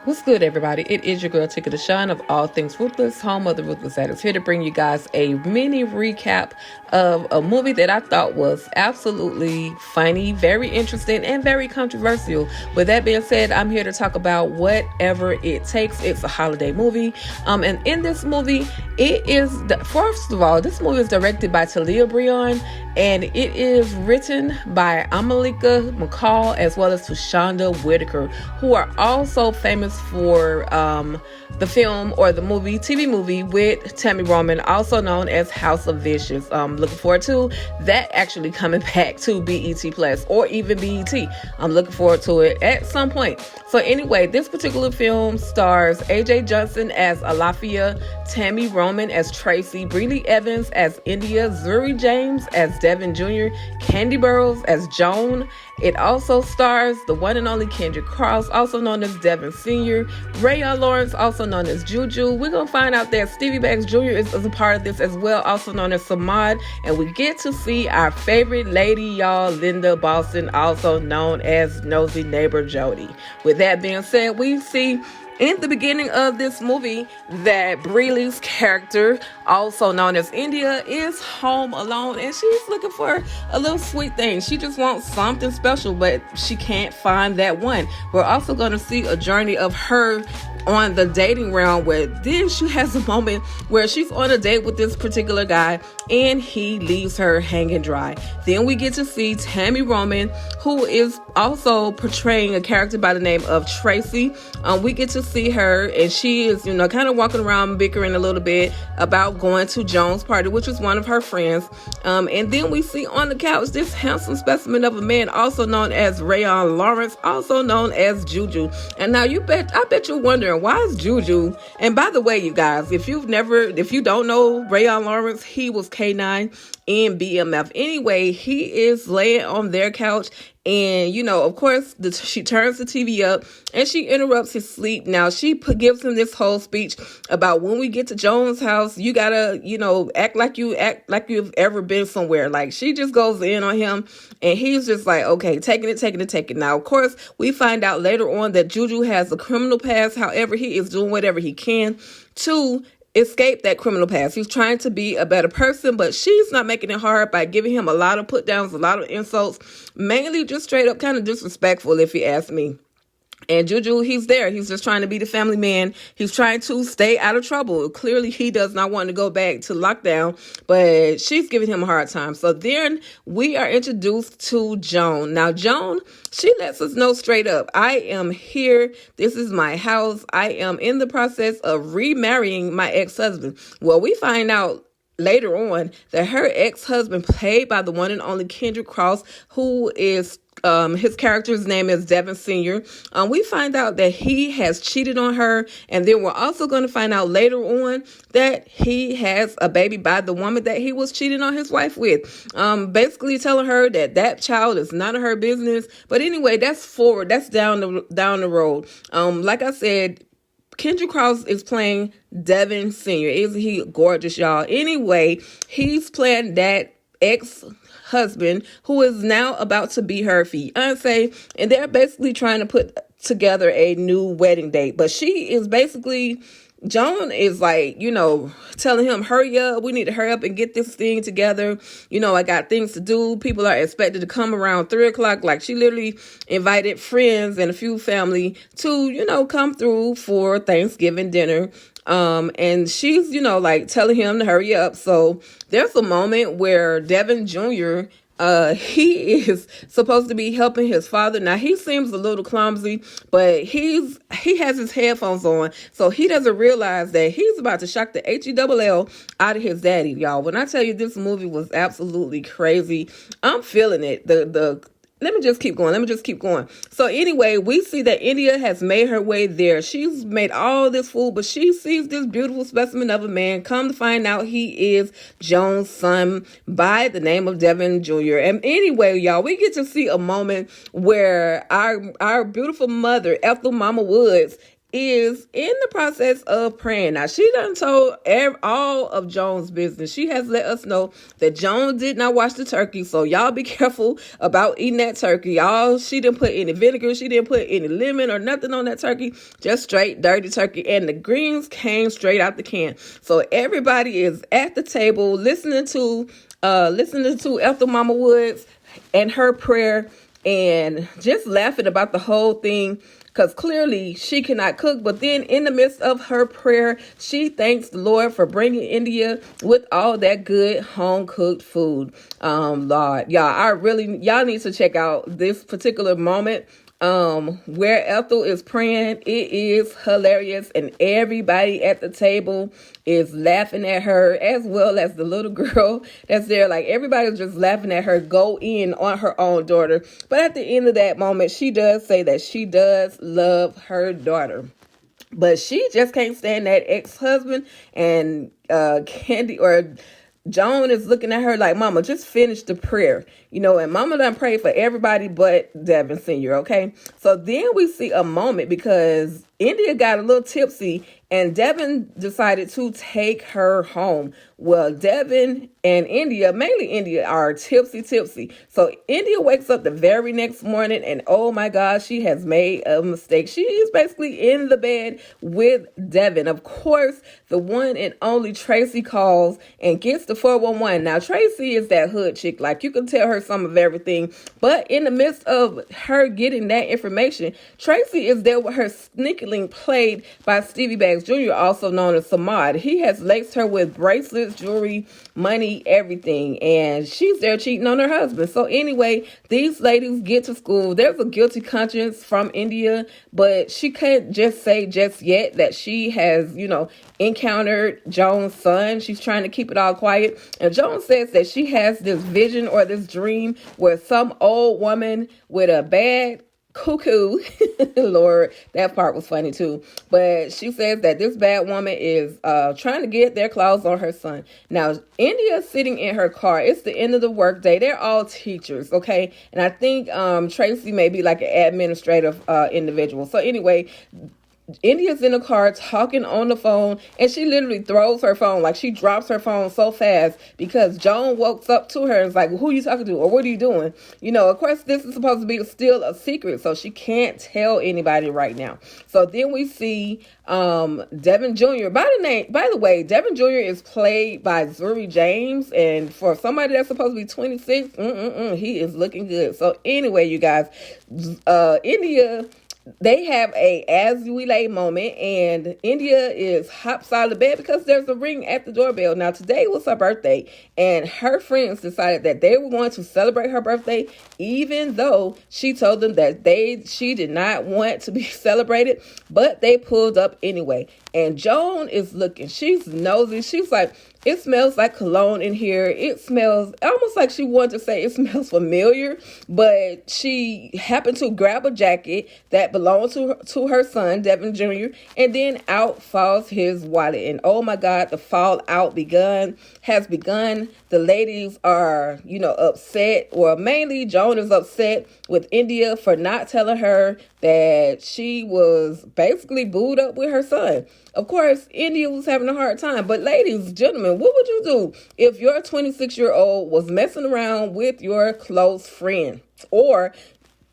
What's good, everybody? It is your girl, Tika the Shine of All Things Ruthless, home of the Ruthless Addicts, here to bring you guys a mini recap of a movie that I thought was absolutely funny, very interesting, and very controversial. With that being said, I'm here to talk about Whatever It Takes. It's a holiday movie. And in this movie, first of all, this movie is directed by Talia Breon, and it is written by Amalika McCall as well as Tushonda Whitaker, who are also famous for the film or the TV movie with Tammy Roman, also known as House of Vicious. Looking forward to that actually coming back to BET Plus or even BET. I'm looking forward to it at some point. So anyway, this particular film stars AJ Johnson as Alafia, Tammy Roman as Tracy, Breely Evans as India, Zuri James as Devin Jr., Candy Burrows as Joan. It also stars the one and only Kendrick Cross, also known as Devin Sr., Rayon Lawrence, also known as Juju. We're going to find out that Stevie Banks Jr. is a part of this as well, also known as Samad. And we get to see our favorite lady, y'all, Linda Boston, also known as Nosy Neighbor Jody. With that being said, we see in the beginning of this movie that Breely's character, also known as India, is home alone and she's looking for a little sweet thing. She just wants something special, but she can't find that one. We're also going to see a journey of her on the dating realm, where then she has a moment where she's on a date with this particular guy and he leaves her hanging dry. Then we get to see Tammy Roman, who is also portraying a character by the name of Tracy. We get to see her and she is, kind of walking around bickering a little bit about going to Joan's party, which is one of her friends. And then we see on the couch this handsome specimen of a man, also known as Rayon Lawrence, also known as Juju. And now I bet you're wondering, why is Juju? And by the way, you guys, if you don't know Rayon Lawrence, he was K9 in BMF. Anyway, he is laying on their couch and, of course, she turns the TV up and she interrupts his sleep. Now, she gives him this whole speech about when we get to Joan's house, you gotta, act like you've ever been somewhere. Like, she just goes in on him and he's just like, okay, taking it. Now, of course, we find out later on that Juju has a criminal past. However, he is doing whatever he can to escape that criminal past. He's trying to be a better person, but she's not making it hard by giving him a lot of put downs, a lot of insults, mainly just straight up kind of disrespectful, if you ask me. And Juju, he's there. He's just trying to be the family man. He's trying to stay out of trouble. Clearly, he does not want to go back to lockdown, but she's giving him a hard time. So then we are introduced to Joan. Now, Joan, she lets us know straight up, I am here. This is my house. I am in the process of remarrying my ex-husband. Well, we find out later on that her ex-husband, played by the one and only Kendrick Cross, who is his character's name is Devin Sr. We find out that he has cheated on her, and then we're also going to find out later on that he has a baby by the woman that he was cheating on his wife with. Basically telling her that child is none of her business. But anyway, that's forward. That's down the road. Like I said, Kendrick Cross is playing Devin Sr. Isn't he gorgeous, y'all? Anyway, he's playing that ex-husband who is now about to be her fiance, and they're basically trying to put together a new wedding date. But she is basically, Joan is like, telling him, hurry up. We need to hurry up and get this thing together. I got things to do. People are expected to come around 3:00. Like, she literally invited friends and a few family to, come through for Thanksgiving dinner. And she's, telling him to hurry up. So there's a moment where Devin Jr., he is supposed to be helping his father. Now, he seems a little clumsy, but he has his headphones on, so he doesn't realize that he's about to shock the HELL out of his daddy, y'all. When I tell you this movie was absolutely crazy, I'm feeling it. Let me just keep going. So anyway, we see that India has made her way there. She's made all this food, but she sees this beautiful specimen of a man. Come to find out, he is Joan's son by the name of Devin Jr. And anyway, y'all, we get to see a moment where our beautiful mother, Ethel Mama Woods, is in the process of praying. Now, she done told all of Joan's business. She has let us know that Joan did not wash the turkey, so y'all be careful about eating that turkey. She didn't put any vinegar, she didn't put any lemon or nothing on that turkey, just straight dirty turkey, and the greens came straight out the can. So everybody is at the table listening to Ethel Mama Woods and her prayer, and just laughing about the whole thing, because clearly she cannot cook. But then in the midst of her prayer, she thanks the Lord for bringing India with all that good home cooked food. Lord, y'all need to check out this particular moment where Ethel is praying. It is hilarious, and everybody at the table is laughing at her, as well as the little girl that's there. Like, everybody's just laughing at her go in on her own daughter. But at the end of that moment, she does say that she does love her daughter, but she just can't stand that ex-husband. And Candy or Joan is looking at her like, Mama, just finish the prayer. And Mama done prayed for everybody but Devin Sr., okay? So then we see a moment, because India got a little tipsy and Devin decided to take her home. Well, Devin and India, mainly India, are tipsy. So India wakes up the very next morning, and oh my God, she has made a mistake. She is basically in the bed with Devin. Of course, the one and only Tracy calls and gets the 411. Now, Tracy is that hood chick. Like, you can tell her some of everything. But in the midst of her getting that information, Tracy is there with her sneakily played by Stevie Baggs Jr., also known as Samad. He has laced her with bracelets, jewelry, money, everything, and she's there cheating on her husband. So anyway, these ladies get to school. There's a guilty conscience from India, but she can't just say just yet that she has, encountered Joan's son. She's trying to keep it all quiet. And Joan says that she has this vision or this dream where some old woman with a bad cuckoo, Lord, that part was funny too. But she says that this bad woman is trying to get their claws on her son. Now, India's sitting in her car. It's the end of the workday. They're all teachers, okay? And I think Tracy may be like an administrative individual. So anyway, India's in the car talking on the phone, and she literally throws her phone. Like, she drops her phone so fast because Joan walks up to her and is like, who are you talking to, or what are you doing? Of course, this is supposed to be still a secret, so she can't tell anybody right now. So then we see Devin Jr. By the way, Devin Jr. is played by Zuri James, and for somebody that's supposed to be 26, he is looking good. So anyway, you guys, India, they have a as we lay moment, and India is hops out of bed because there's a ring at the doorbell. Now, today was her birthday, and her friends decided that they were going to celebrate her birthday, even though she told them that she did not want to be celebrated, but they pulled up anyway. And Joan is looking, she's nosy. She's like, it smells like cologne in here. It smells almost like she wanted to say it smells familiar, but she happened to grab a jacket that belonged to her son, Devin Jr., and then out falls his wallet. And oh my God, the fallout has begun. The ladies are, upset, or mainly Joan is upset with India for not telling her that she was basically booed up with her son. Of course, India was having a hard time. But ladies, gentlemen, what would you do if your 26-year-old was messing around with your close friend, or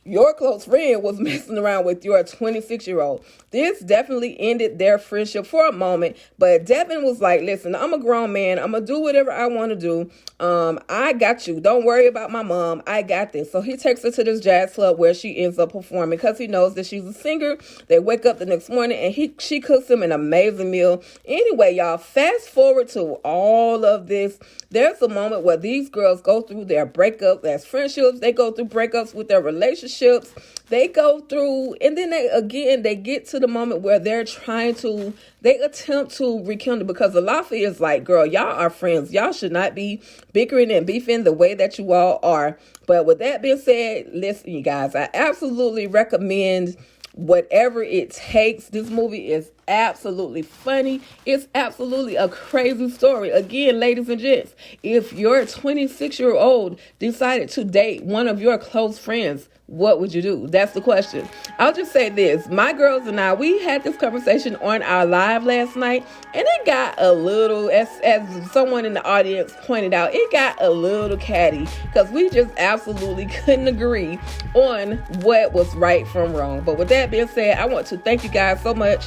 your close friend was messing around with your 26-year-old? This definitely ended their friendship for a moment, but Devin was like, listen, I'm a grown man. I'm going to do whatever I want to do. I got you. Don't worry about my mom. I got this. So he takes her to this jazz club where she ends up performing because he knows that she's a singer. They wake up the next morning and she cooks him an amazing meal. Anyway, y'all, fast forward to all of this. There's a moment where these girls go through their breakups as friendships. They go through breakups with their relationships. They go through, and then they get to the moment where they attempt to rekindle, because Alafi is like, girl, y'all are friends. Y'all should not be bickering and beefing the way that you all are. But with that being said, listen, you guys, I absolutely recommend whatever it takes. This movie is absolutely funny. It's absolutely a crazy story. Again, ladies and gents, if your 26-year-old decided to date one of your close friends, what would you do? That's the question. I'll just say this. My girls and I, we had this conversation on our live last night, and it got a little, as someone in the audience pointed out, it got a little catty because we just absolutely couldn't agree on what was right from wrong. But with that being said, I want to thank you guys so much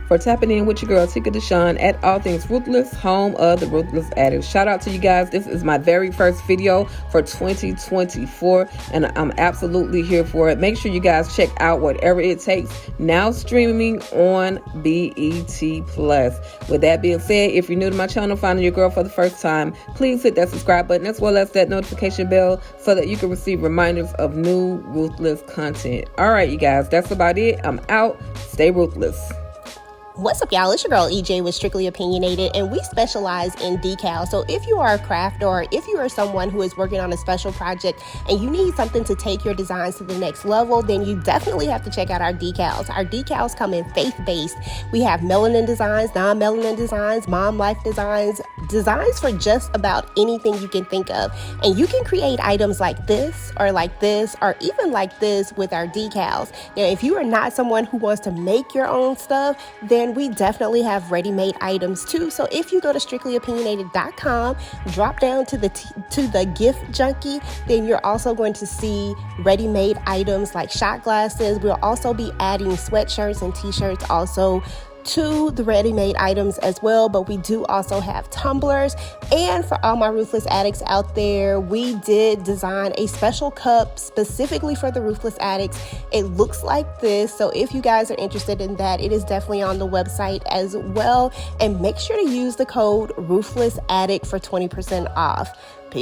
for tapping in with your girl Tika Deshawn at All Things Ruthless, home of the Ruthless Addict. Shout out to you guys. This is my very first video for 2024, and I'm absolutely here for it. Make sure you guys check out Whatever It Takes, now streaming on BET Plus. With that being said, if you're new to my channel, finding your girl for the first time, please hit that subscribe button as well as that notification bell so that you can receive reminders of new Ruthless content. All right, you guys, that's about it. I'm out. Stay ruthless. What's up, y'all? It's your girl EJ with Strictly Opinionated, and we specialize in decals. So if you are a crafter, or if you are someone who is working on a special project and you need something to take your designs to the next level, then you definitely have to check out our decals. Our decals come in faith-based. We have melanin designs, non-melanin designs, mom life designs, designs for just about anything you can think of. And you can create items like this, or even like this with our decals. Now, if you are not someone who wants to make your own stuff, then we definitely have ready-made items too. So if you go to strictlyopinionated.com, drop down to the gift junkie, then you're also going to see ready-made items like shot glasses. We'll also be adding sweatshirts and t-shirts also to the ready-made items as well, but we do also have tumblers. And for all my Ruthless Addicts out there, we did design a special cup specifically for the Ruthless Addicts. It looks like this, so if you guys are interested in that, it is definitely on the website as well. And make sure to use the code Ruthless Addict for 20% off. Peace.